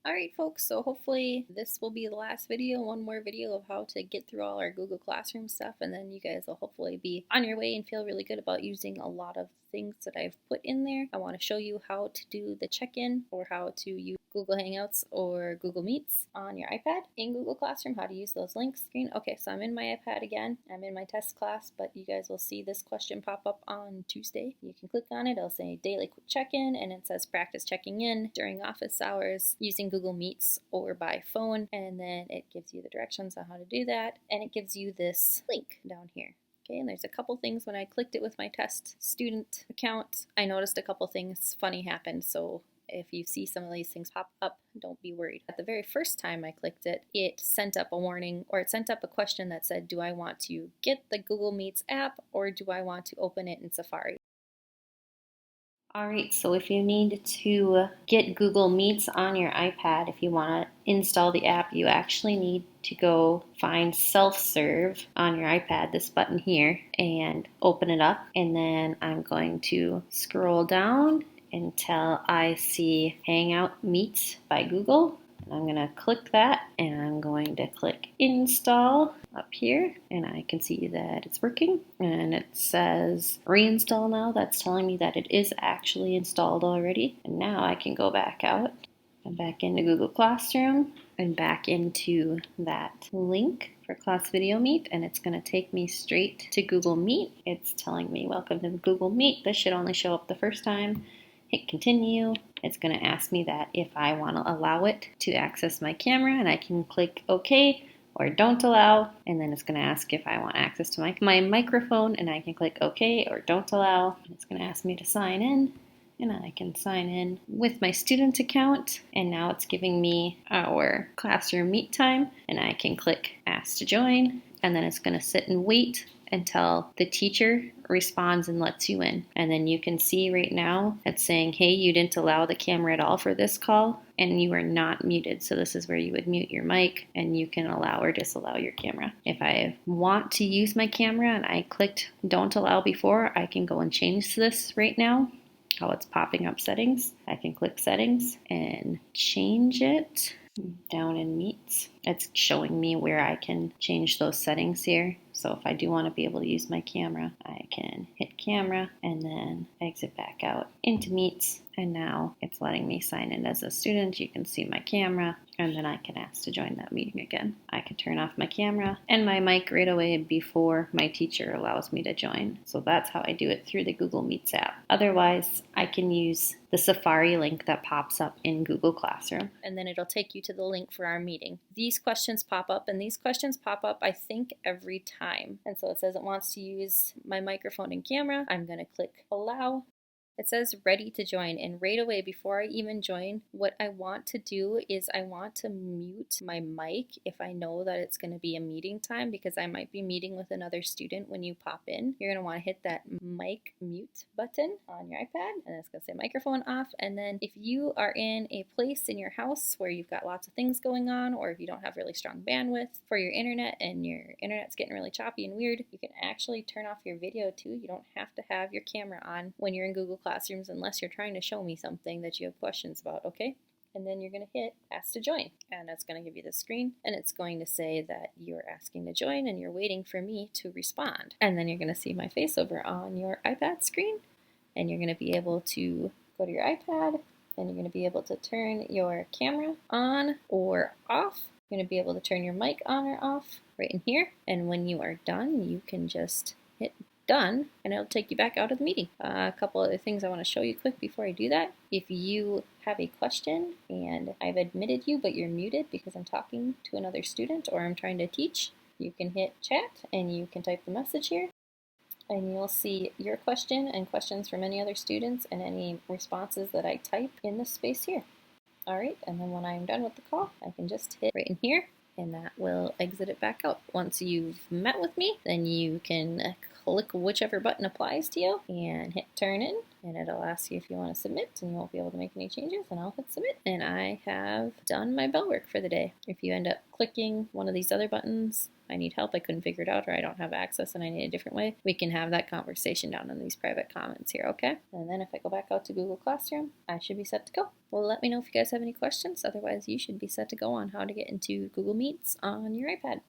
Alright folks, so hopefully this will be the last video, one more video of how to get through all our Google Classroom stuff, and then you guys will hopefully be on your way and feel really good about using a lot of things that I've put in there. I want to show you how to do the check-in or how to use Google Hangouts or Google Meets on your iPad in Google Classroom, how to use those links. Okay, so I'm in my iPad again. I'm in my test class, but you guys will see this question pop up on Tuesday. You can click on it. It'll say daily quick check-in, and it says practice checking in during office hours using Google Meets or by phone, and then it gives you the directions on how to do that, and it gives you this link down here. Okay, and there's a couple things when I clicked it with my test student account, I noticed a couple things funny happened, so if you see some of these things pop up, don't be worried. At the very first time I clicked it, it sent up a warning, or it sent up a question that said, do I want to get the Google Meets app or do I want to open it in Safari? Alright, so if you need to get Google Meets on your iPad, if you want to install the app, you actually need to go find self-serve on your iPad, this button here, and open it up. And then I'm going to scroll down until I see Hangout Meets by Google. I'm going to click that, and I'm going to click install up here, and I can see that it's working, and it says reinstall now. That's telling me that it is actually installed already. And now I can go back out and back into Google Classroom and back into that link for Class Video Meet, and it's going to take me straight to Google Meet. It's telling me welcome to the Google Meet. This should only show up the first time. Hit continue. It's going to ask me that if I want to allow it to access my camera, and I can click OK or don't allow, and then it's going to ask if I want access to my microphone, and I can click OK or don't allow. It's going to ask me to sign in, and I can sign in with my student account, and now it's giving me our classroom meet time, and I can click ask to join, and then it's going to sit and wait until the teacher responds and lets you in. And then you can see right now it's saying, hey, you didn't allow the camera at all for this call, and you are not muted. So this is where you would mute your mic, and you can allow or disallow your camera. If I want to use my camera and I clicked don't allow before, I can go and change this right now, how it's popping up settings. I can click settings and change it down in Meets. It's showing me where I can change those settings here. So if I do want to be able to use my camera, I can hit camera and then exit back out into Meets. And now it's letting me sign in as a student. You can see my camera, and then I can ask to join that meeting again. I can turn off my camera and my mic right away before my teacher allows me to join. So that's how I do it through the Google Meets app. Otherwise, I can use the Safari link that pops up in Google Classroom, and then it'll take you to the link for our meeting. These questions pop up, and these questions pop up, I think, every time. And so it says it wants to use my microphone and camera. I'm going to click allow. It says ready to join, and right away before I even join, what I want to do is I want to mute my mic if I know that it's going to be a meeting time, because I might be meeting with another student when you pop in. You're going to want to hit that mic mute button on your iPad, and it's going to say microphone off. And then if you are in a place in your house where you've got lots of things going on, or if you don't have really strong bandwidth for your internet and your internet's getting really choppy and weird, you can actually turn off your video too. You don't have to have your camera on when you're in Google Classrooms unless you're trying to show me something that you have questions about, okay? And then you're going to hit ask to join, and that's going to give you the screen, and it's going to say that you're asking to join and you're waiting for me to respond. And then you're going to see my face over on your iPad screen, and you're going to be able to go to your iPad, and you're going to be able to turn your camera on or off. You're going to be able to turn your mic on or off right in here, and when you are done, you can just hit done, and it'll take you back out of the meeting. A couple other things I want to show you quick before I do that. If you have a question and I've admitted you, but you're muted because I'm talking to another student or I'm trying to teach, you can hit chat and you can type the message here, and you'll see your question and questions from any other students and any responses that I type in this space here. Alright, and then when I'm done with the call, I can just hit right in here, and that will exit it back out. Once you've met with me, then you can click whichever button applies to you and hit turn in, and it'll ask you if you want to submit, and you won't be able to make any changes, and I'll hit submit, and I have done my bell work for the day. If you end up clicking one of these other buttons, I need help, I couldn't figure it out, or I don't have access and I need a different way, we can have that conversation down in these private comments here, okay? And then if I go back out to Google Classroom, I should be set to go. Well, let me know if you guys have any questions. Otherwise, you should be set to go on how to get into Google Meets on your iPad.